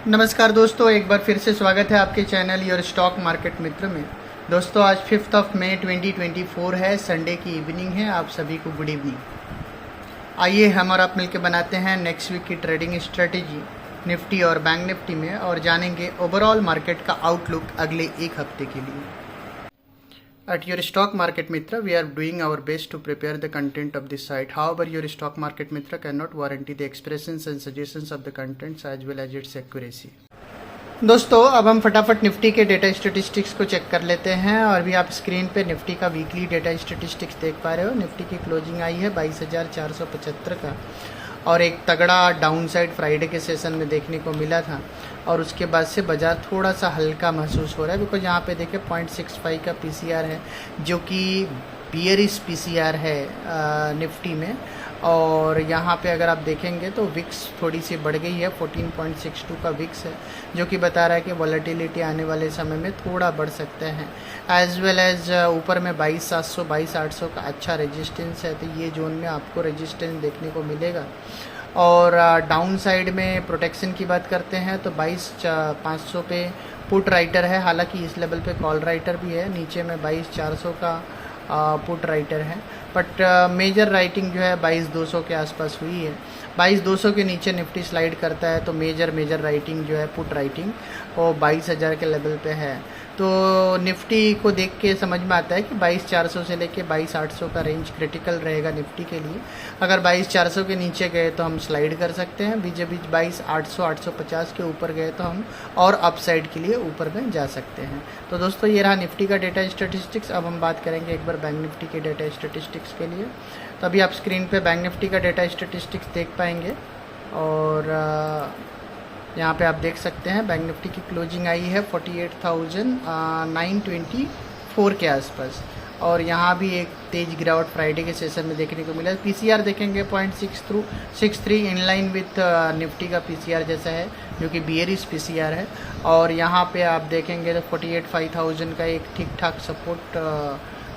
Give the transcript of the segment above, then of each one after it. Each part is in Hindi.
नमस्कार दोस्तों, एक बार फिर से स्वागत है आपके चैनल योर स्टॉक मार्केट मित्र में। दोस्तों आज 5 मई 2024 है, संडे की इवनिंग है। आप सभी को गुड इवनिंग। आइए हम और आप मिलकर बनाते हैं नेक्स्ट वीक की ट्रेडिंग स्ट्रेटेजी निफ्टी और बैंक निफ्टी में और जानेंगे ओवरऑल मार्केट का आउटलुक अगले एक हफ्ते के लिए। At your stock market mitra, we are doing our best to prepare the content of this site. However, your stock market mitra cannot guarantee the expressions and suggestions of the contents as well as its accuracy. दोस्तों अब हम फटाफट निफ्टी के डेटा स्टेटिस्टिक्स को चेक कर लेते हैं और अभी आप स्क्रीन पे निफ्टी का वीकली डेटा स्टेटिस्टिक्स देख पा रहे हो। निफ्टी की क्लोजिंग आई है 22,475 का और एक तगड़ा डाउनसाइड फ्राइडे के सेशन में देखने को मिला था और उसके बाद से बाज़ार थोड़ा सा हल्का महसूस हो रहा है। बिकॉज यहाँ पे देखें 0.65 का पीसीआर है जो कि बियरिश पीसीआर है निफ्टी में। और यहाँ पे अगर आप देखेंगे तो विक्स थोड़ी सी बढ़ गई है, 14.62 का विक्स है जो कि बता रहा है कि वॉलेटिलिटी आने वाले समय में थोड़ा बढ़ सकते हैं। एज वेल एज ऊपर में 22,700 22,800 का अच्छा रेजिस्टेंस है, तो ये जोन में आपको रेजिस्टेंस देखने को मिलेगा। और डाउन साइड में प्रोटेक्शन की बात करते हैं तो 22,500 पे पुट राइटर है, हालांकि इस लेवल पे कॉल राइटर भी है। नीचे में 22,400 का पुट राइटर है, बट मेजर राइटिंग जो है 22,200 के आसपास हुई है। 22,200 के नीचे निफ्टी स्लाइड करता है तो मेजर राइटिंग जो है पुट राइटिंग वो 22,000 के लेवल पे है। तो निफ्टी को देख के समझ में आता है कि 22,400 से लेके 22,800 का रेंज क्रिटिकल रहेगा निफ्टी के लिए। अगर 22,400 के नीचे गए तो हम स्लाइड कर सकते हैं, बीच बीच 22,800 850 के ऊपर गए तो हम और अपसाइड के लिए ऊपर में जा सकते हैं। तो दोस्तों ये रहा निफ्टी का डेटा स्टेटिस्टिक्स। अब हम बात करेंगे एक बार बैंक निफ्टी के डेटा स्टेटिस्टिक्स के लिए। तो अभी आप स्क्रीन पे बैंक निफ्टी का डेटा स्टेटिस्टिक्स देख पाएंगे और यहाँ पे आप देख सकते हैं बैंक निफ्टी की क्लोजिंग आई है 48,924 के आसपास और यहाँ भी एक तेज गिरावट फ्राइडे के सेशन में देखने को मिला। पीसीआर देखेंगे 0.63 इन लाइन विथ निफ्टी का पीसीआर जैसा है जो कि बियरिश पीसीआर है। और यहाँ पे आप देखेंगे तो 48,500 का एक ठीक ठाक सपोर्ट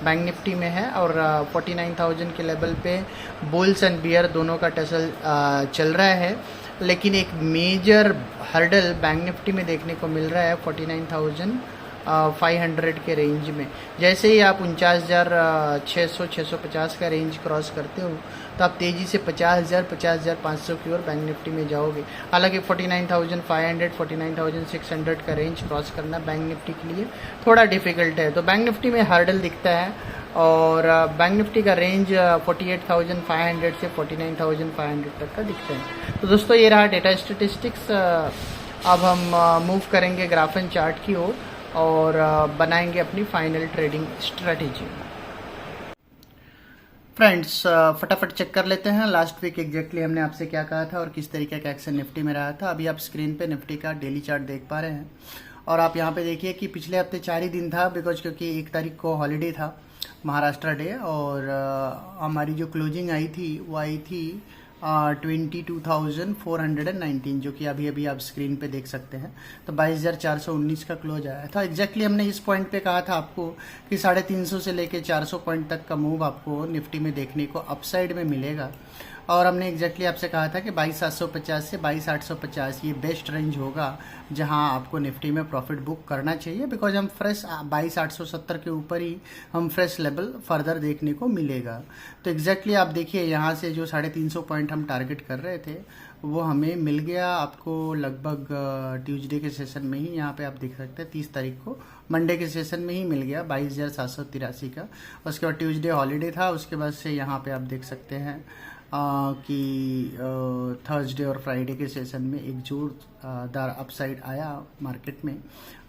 बैंक निफ्टी में है और 49,000 के लेवल पे बुल्स एंड बियर दोनों का टसल चल रहा है। लेकिन एक मेजर हर्डल बैंक निफ्टी में देखने को मिल रहा है 49,500 के रेंज में। जैसे ही आप 49,600-650 का रेंज क्रॉस करते हो तो आप तेज़ी से 50,000 50,500 की ओर बैंक निफ्टी में जाओगे। हालांकि 49,500 49,600 का रेंज क्रॉस करना बैंक निफ्टी के लिए थोड़ा डिफिकल्ट है। तो बैंक निफ्टी में हर्डल दिखता है और बैंक निफ्टी का रेंज 48,500 से 49,500 तक का दिखता है। तो दोस्तों ये रहा डेटा स्टेटिस्टिक्स। अब हम मूव करेंगे ग्राफ एंड चार्ट की ओर और बनाएंगे अपनी फाइनल ट्रेडिंग स्ट्रेटेजी। फ्रेंड्स फटाफट चेक कर लेते हैं लास्ट वीक एग्जैक्टली हमने आपसे क्या कहा था और किस तरीके का एक्शन निफ्टी में रहा था। अभी आप स्क्रीन पे निफ्टी का डेली चार्ट देख पा रहे हैं और आप यहाँ पे देखिए कि पिछले हफ्ते 4 ही दिन था बिकॉज क्योंकि 1 तारीख को हॉलीडे था, महाराष्ट्र डे, और हमारी जो क्लोजिंग आई थी वो आई थी 22,419 जो कि अभी आप स्क्रीन पे देख सकते हैं। तो 22,419 का क्लोज आया था। एग्जैक्टली हमने इस पॉइंट पे कहा था आपको कि 350 से लेके 400 पॉइंट तक का मूव आपको निफ्टी में देखने को अपसाइड में मिलेगा और हमने एग्जैक्टली आपसे कहा था कि 22,750 से 22,850 ये बेस्ट रेंज होगा जहां आपको निफ्टी में प्रॉफिट बुक करना चाहिए। बिकॉज हम फ्रेश 22,870 के ऊपर ही हम फ्रेश लेवल फर्दर देखने को मिलेगा। तो एग्जैक्टली आप देखिए यहाँ से जो 350 पॉइंट हम टारगेट कर रहे थे वो हमें मिल गया आपको लगभग ट्यूसडे के सेशन में ही। यहाँ पे आप देख सकते हैं 30 तारीख को मंडे के सेशन में ही मिल गया 22,783 का। उसके बाद ट्यूसडे हॉलीडे था, उसके बाद से यहाँ पे आप देख सकते हैं कि थर्सडे और फ्राइडे के सेशन में एक जोरदार अपसाइड आया मार्केट में।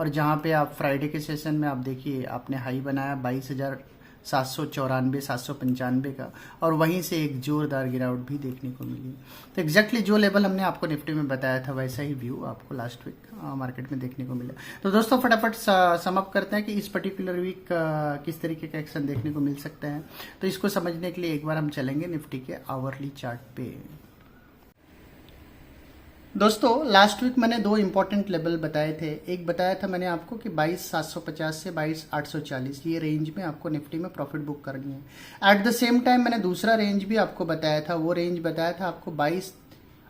और जहाँ पे आप फ्राइडे के सेशन में आप देखिए आपने हाई बनाया 22,794 795 का और वहीं से एक जोरदार गिरावट भी देखने को मिली। तो एग्जैक्टली जो लेवल हमने आपको निफ्टी में बताया था वैसा ही व्यू आपको लास्ट वीक मार्केट में देखने को मिला। तो दोस्तों फटाफट समअप करते हैं कि इस पर्टिकुलर वीक किस तरीके का एक्शन देखने को मिल सकता है। तो इसको समझने के लिए एक बार हम चलेंगे निफ्टी के आवरली चार्ट पे। दोस्तों लास्ट वीक मैंने 2 इंपॉर्टेंट लेवल बताए थे। एक बताया था मैंने आपको कि 22,750 से 22,840 ये रेंज में आपको निफ्टी में प्रॉफिट बुक करनी है। एट द सेम टाइम मैंने दूसरा रेंज भी आपको बताया था, वो रेंज बताया था आपको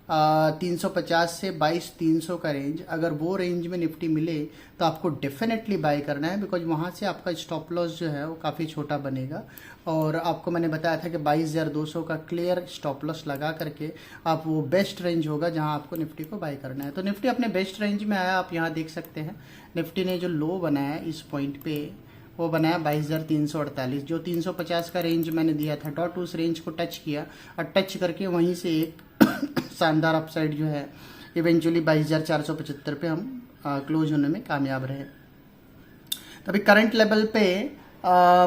350 से 22,300 का रेंज, अगर वो रेंज में निफ्टी मिले तो आपको डेफिनेटली बाय करना है, बिकॉज वहाँ से आपका स्टॉप लॉस जो है वो काफ़ी छोटा बनेगा। और आपको मैंने बताया था कि 22,200 का क्लियर स्टॉप लॉस लगा करके आप वो बेस्ट रेंज होगा जहाँ आपको निफ्टी को बाय करना है। तो निफ्टी अपने बेस्ट रेंज में आया, आप यहाँ देख सकते हैं। निफ्टी ने जो लो बनाया इस पॉइंट पे वो बनाया 22,348, जो 350 का रेंज मैंने दिया था डॉट, उस रेंज को टच किया और टच करके वहीं से एक शानदार अपसाइड जो है इवेंचुअली 22,475 पे हम क्लोज होने में कामयाब रहे। तभी करंट लेवल पे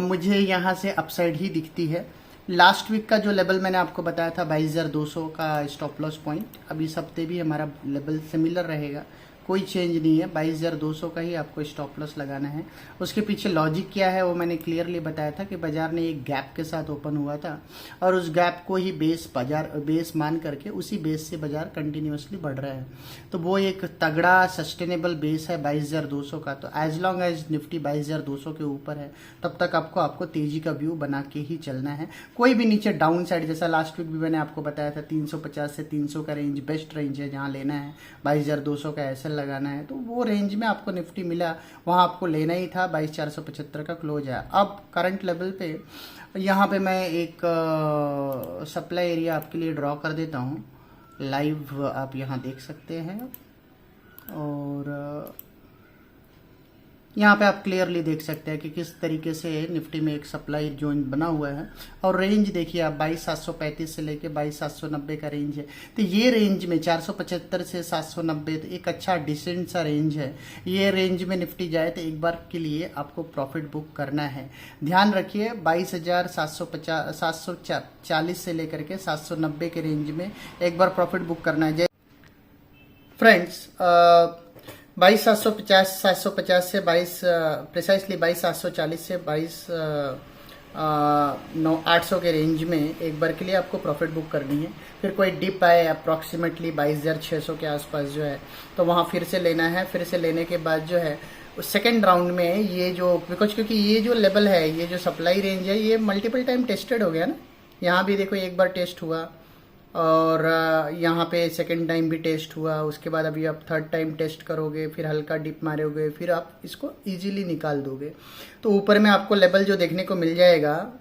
मुझे यहाँ से अपसाइड ही दिखती है। लास्ट वीक का जो लेवल मैंने आपको बताया था 22,200 का स्टॉप लॉस पॉइंट, अब इस हफ्ते भी हमारा लेवल सिमिलर रहेगा, कोई चेंज नहीं है। 22,200 का ही आपको स्टॉप लॉस लगाना है। उसके पीछे लॉजिक क्या है वो मैंने क्लियरली बताया था कि बाजार ने एक गैप के साथ ओपन हुआ था और उस गैप को ही बेस मान करके उसी बेस से बाजार कंटिन्यूसली बढ़ रहा है। तो वो एक तगड़ा सस्टेनेबल बेस है 22,200 का। तो एज लॉन्ग एज निफ्टी 22,200 के ऊपर है तब तक आपको तेजी का व्यू बना के ही चलना है। कोई भी नीचे डाउन साइड, जैसा लास्ट वीक भी मैंने आपको बताया था 350 से 300 का रेंज बेस्ट रेंज है जहाँ लेना है, 22,200 का ऐसे लगाना है। तो वो रेंज में आपको निफ्टी मिला, वहां आपको लेना ही था। 22,475 का क्लोज है। अब करंट लेवल पे यहाँ पे मैं एक सप्लाई एरिया आपके लिए ड्रॉ कर देता हूँ, लाइव आप यहाँ देख सकते हैं। और यहाँ पे आप क्लियरली देख सकते हैं कि किस तरीके से निफ्टी में एक सप्लाई जोन बना हुआ है। और रेंज देखिए आप 22,735 से लेके 22,790 का रेंज है। तो ये रेंज में 475 से 790 तो एक अच्छा डिसेंट सा रेंज है। ये रेंज में निफ्टी जाए तो एक बार के लिए आपको प्रॉफिट बुक करना है। ध्यान रखिए 22,740 से लेकर के 790 के रेंज में एक बार प्रॉफिट बुक करना है। फ्रेंड्स 22,750 से 22,840 से 22,800 के रेंज में एक बार के लिए आपको प्रॉफिट बुक करनी है। फिर कोई डिप आए अप्रॉक्सीमेटली 22,600 के आसपास जो है तो वहाँ फिर से लेना है। फिर से लेने के बाद जो है सेकेंड राउंड में ये जो क्योंकि ये जो लेवल है, ये जो सप्लाई रेंज है, ये मल्टीपल टाइम टेस्टेड हो गया ना। यहाँ भी देखो एक बार टेस्ट हुआ और यहाँ पे सेकेंड टाइम भी टेस्ट हुआ, उसके बाद अभी आप थर्ड टाइम टेस्ट करोगे, फिर हल्का डिप मारोगे, फिर आप इसको इजीली निकाल दोगे। तो ऊपर में आपको लेवल जो देखने को मिल जाएगा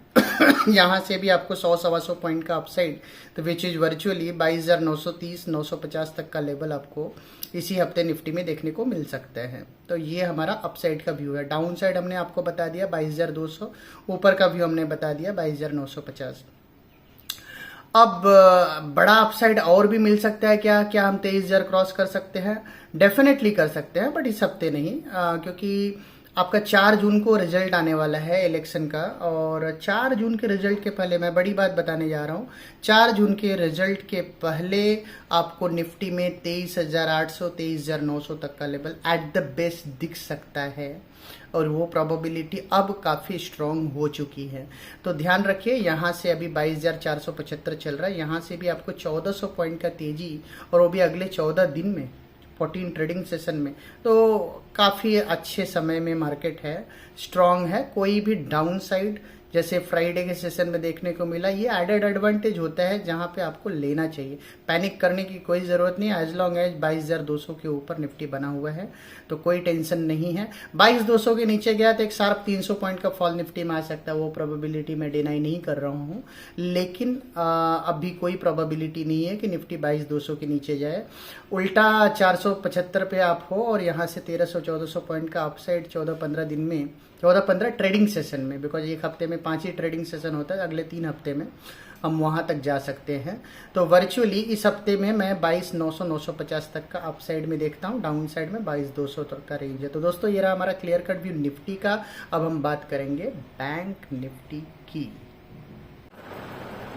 यहाँ से भी आपको 100-125 पॉइंट का अपसाइड, तो विच इज वर्चुअली 22,930-950 तक का लेवल आपको इसी हफ्ते निफ्टी में देखने को मिल सकते हैं। तो ये हमारा अपसाइड का व्यू है। डाउन साइड हमने आपको बता दिया 22,200, ऊपर का व्यू हमने बता दिया 22,950। अब बड़ा अपसाइड और भी मिल सकता है क्या? क्या हम 23,000 क्रॉस कर सकते हैं? डेफिनेटली कर सकते हैं, बट इस हफ्ते नहीं, क्योंकि आपका 4 जून को रिजल्ट आने वाला है इलेक्शन का। और 4 जून के रिजल्ट के पहले मैं बड़ी बात बताने जा रहा हूँ। 4 जून के रिजल्ट के पहले आपको निफ्टी में 23,800 23,900 तक का लेवल एट द बेस्ट दिख सकता है, और वो प्रोबेबिलिटी अब काफ़ी स्ट्रॉन्ग हो चुकी है। तो ध्यान रखिए, यहाँ से अभी 22,475 चल रहा है, यहाँ से भी आपको 1,400 पॉइंट का तेजी, और वो भी अगले 14 दिन में 14 ट्रेडिंग सेशन में। तो काफ़ी अच्छे समय में मार्केट है, स्ट्रॉन्ग है। कोई भी डाउन साइड जैसे फ्राइडे के सेशन में देखने को मिला, ये एडेड एडवांटेज होता है जहां पे आपको लेना चाहिए। पैनिक करने की कोई ज़रूरत नहीं। एज लॉन्ग एज 22,200 के ऊपर निफ्टी बना हुआ है तो कोई टेंशन नहीं है। 22,200 के नीचे गया तो एक शार्प 300 पॉइंट का फॉल निफ्टी में आ सकता है, वो प्रोबेबिलिटी मैं डिनाई नहीं कर रहा हूँ। लेकिन अभी कोई प्रोबेबिलिटी नहीं है कि निफ्टी 22,200 के नीचे जाए। उल्टा 475 पे आप हो और यहाँ से 1,300-1,400 पॉइंट का अपसाइड 14-15 दिन में, 14-15 ट्रेडिंग सेशन में, बिकॉज एक हफ्ते में 5 ही ट्रेडिंग सेशन होता है, अगले 3 हफ्ते में हम वहाँ तक जा सकते हैं। तो वर्चुअली इस हफ्ते में मैं 22,900-950 तक का अपसाइड में देखता हूँ, डाउन साइड में 22,200 तक का रेंज है। तो दोस्तों ये रहा हमारा क्लियर कट व्यू निफ्टी का। अब हम बात करेंगे बैंक निफ्टी की।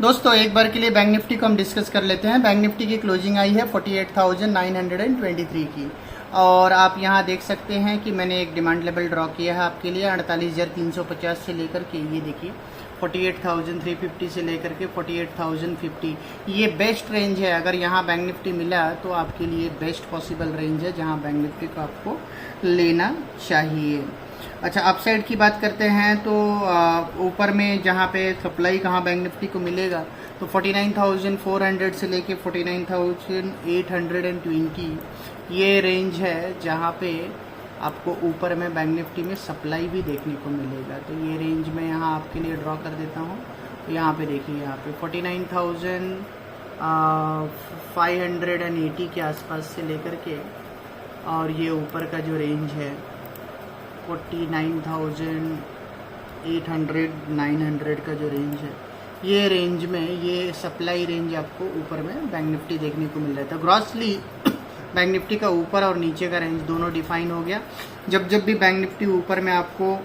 दोस्तों एक बार के लिए बैंक निफ्टी को हम डिस्कस कर लेते हैं। बैंक निफ्टी की क्लोजिंग आई है 48,923 की, और आप यहाँ देख सकते हैं कि मैंने एक डिमांड लेवल ड्रॉ किया है आपके लिए 48,350 से लेकर के, ये देखिए 48,350 से लेकर के 48,050, ये बेस्ट रेंज है। अगर यहाँ बैंक निफ्टी मिला तो आपके लिए बेस्ट पॉसिबल रेंज है जहाँ बैंक निफ्टी को आपको लेना चाहिए। अच्छा, अपसाइड की बात करते हैं तो ऊपर में जहाँ पे सप्लाई कहाँ बैंक निफ्टी को मिलेगा, तो 49,400 से लेके 49,820 ये रेंज है जहाँ पे आपको ऊपर में बैंक निफ्टी में सप्लाई भी देखने को मिलेगा। तो ये रेंज मैं यहाँ आपके लिए ड्रॉ कर देता हूँ। तो यहाँ पे देखिए, यहाँ पे 49,580 के आसपास से लेकर के और ये ऊपर का जो रेंज है 49,800 900 का जो रेंज है, ये रेंज में ये सप्लाई रेंज आपको ऊपर में बैंक निफ्टी देखने को मिल रहा था। ग्रॉसली बैंक निफ्टी का ऊपर और नीचे का रेंज दोनों डिफाइन हो गया। जब भी बैंक निफ्टी ऊपर में आपको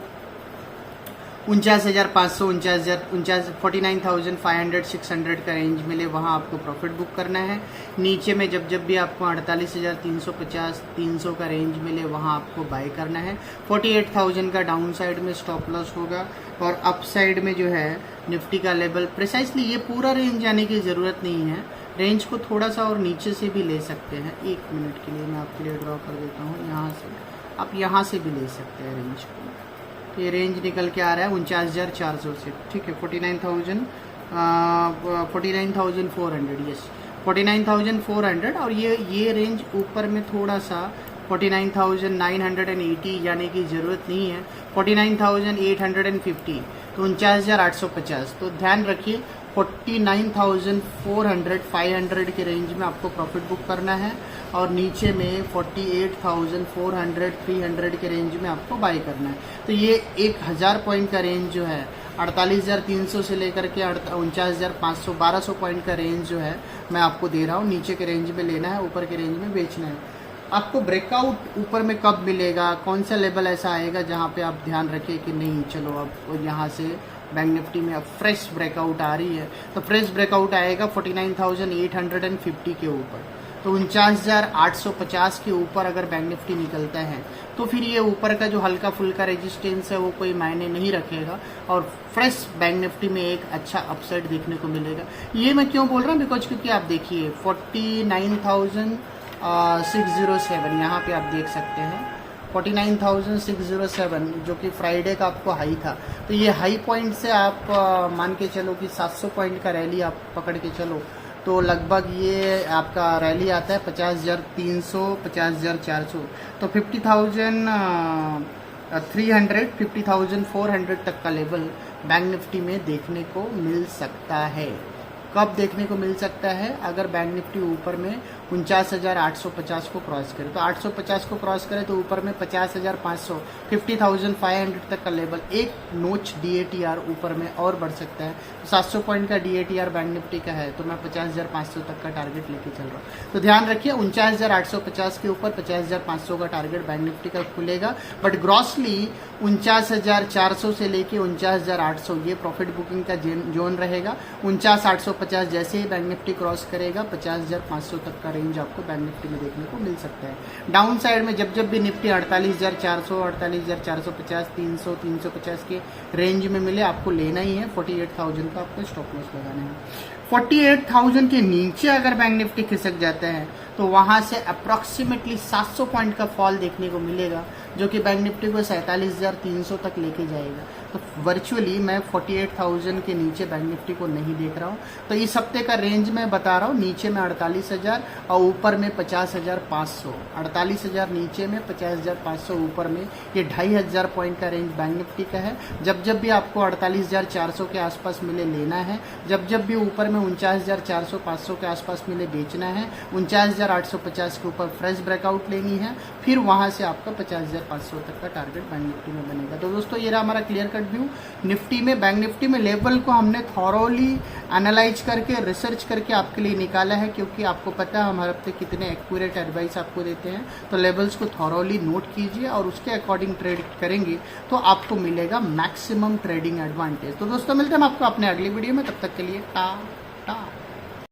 49,500 49,500 600 का रेंज मिले, वहाँ आपको प्रॉफिट बुक करना है। नीचे में जब भी आपको 48,350 300 का रेंज मिले, वहाँ आपको बाय करना है। 48,000 का डाउन साइड में स्टॉप लॉस होगा और अप साइड में जो है निफ्टी का लेवल प्रिसाइसली ये पूरा रेंज जाने की ज़रूरत नहीं है, रेंज को थोड़ा सा और नीचे से भी ले सकते हैं। 1 मिनट के लिए मैं आपके लिए ड्रॉ कर देता हूँ। यहाँ से आप यहाँ से भी ले सकते हैं रेंज को। तो ये रेंज निकल के आ रहा है 49,400 से, ठीक है। 49,400 यस, 49,400 और ये रेंज ऊपर में थोड़ा सा 49,980 जाने की ज़रूरत नहीं है। 49,850 तो 49,850। तो ध्यान रखिए 49,400 500 के रेंज में आपको प्रॉफिट बुक करना है और नीचे में 48,400 300 के रेंज में आपको बाय करना है। तो ये 1,000 पॉइंट का रेंज जो है 48,300 से लेकर के 49,500 1200 पॉइंट का रेंज जो है मैं आपको दे रहा हूँ। नीचे के रेंज में लेना है, ऊपर के रेंज में बेचना है। आपको ब्रेकआउट ऊपर में कब मिलेगा, कौन सा लेवल ऐसा आएगा जहाँ पे आप ध्यान रखिए कि नहीं चलो अब यहाँ से बैंक निफ्टी में अब फ्रेश ब्रेकआउट आ रही है। तो फ्रेश ब्रेकआउट आएगा 49,850 के ऊपर। तो 49,850 के ऊपर अगर बैंक निफ्टी निकलता है तो फिर ये ऊपर का जो हल्का फुल्का रेजिस्टेंस है वो कोई मायने नहीं रखेगा और फ्रेश बैंक निफ्टी में एक अच्छा अपसाइड देखने को मिलेगा। ये मैं क्यों बोल रहा हूँ, बिकॉज क्योंकि आप देखिए 49,607 यहाँ पे आप देख सकते हैं 49,607 जो कि फ्राइडे का आपको हाई था। तो ये हाई पॉइंट से आप मान के चलो कि 700 पॉइंट का रैली आप पकड़ के चलो तो लगभग ये आपका रैली आता है 50,300 50,400। तो 50,300 50,400 तक का लेवल बैंक निफ्टी में देखने को मिल सकता है। कब देखने को मिल सकता है, अगर बैंक निफ्टी ऊपर में 49,850 को क्रॉस करे। तो 850 को क्रॉस करे तो ऊपर में 50,500 50,500 तक का लेवल, एक नोच DATR ऊपर में और बढ़ सकता है। तो 700 पॉइंट का DATR बैंक निफ्टी का है तो मैं 50,500 तक का टारगेट लेके चल रहा हूँ। तो ध्यान रखिए 49,850 के ऊपर 50,500 का टारगेट बैंक निफ्टी का खुलेगा। बट ग्रॉसली 49,400 से लेके 49,800 ये प्रॉफिट बुकिंग का जोन रहेगा। 49,850 जैसे ही बैंक निफ्टी क्रॉस करेगा 50,500 तक का रेंज आपको बैंक निफ्टी में देखने को मिल सकता है। डाउन साइड में जब भी निफ्टी 48,400 48,450 300 350 के रेंज में मिले आपको लेना ही है। 48,000 का आपको स्टॉप लॉस लगाना है। 48,000 के नीचे अगर बैंक निफ्टी खिसक जाता है तो वहां से अप्रॉक्सीमेटली 700 पॉइंट का फॉल देखने को मिलेगा जो कि बैंक निफ्टी को 47,300 तक लेके जाएगा। तो वर्चुअली मैं 48,000 के नीचे बैंक निफ्टी को नहीं देख रहा हूँ। तो इस हफ्ते का रेंज मैं बता रहा हूँ, नीचे में 48,000 और ऊपर में 50,500। 48,000 नीचे में 50,500 ऊपर में, ये 2,500 पॉइंट का रेंज बैंक निफ्टी का है। जब भी आपको 48,400 के आसपास मिले लेना है, जब भी ऊपर में 49,400 500 के आसपास मिले बेचना है। 49,850 के ऊपर फ्रेश ब्रेकआउट लेनी है, फिर वहां से आपका 50,500 तक का टारगेट बैंक निफ्टी में बनेगा। तो दोस्तों ये रहा हमारा क्लियर कट व्यू निफ्टी में। बैंक निफ्टी में लेवल को हमने थॉरोली एनालाइज करके रिसर्च करके आपके लिए निकाला है, क्योंकि आपको पता है हम हर हफ्ते कितने एक्यूरेट एडवाइस आपको देते हैं। तो लेवल्स को थॉरोली नोट कीजिए और उसके अकॉर्डिंग ट्रेड करेंगे तो आपको मिलेगा मैक्सिमम ट्रेडिंग एडवांटेज। तो दोस्तों मिलते हैं हम आपको अपने अगली वीडियो में, तब तक के लिए टाटा।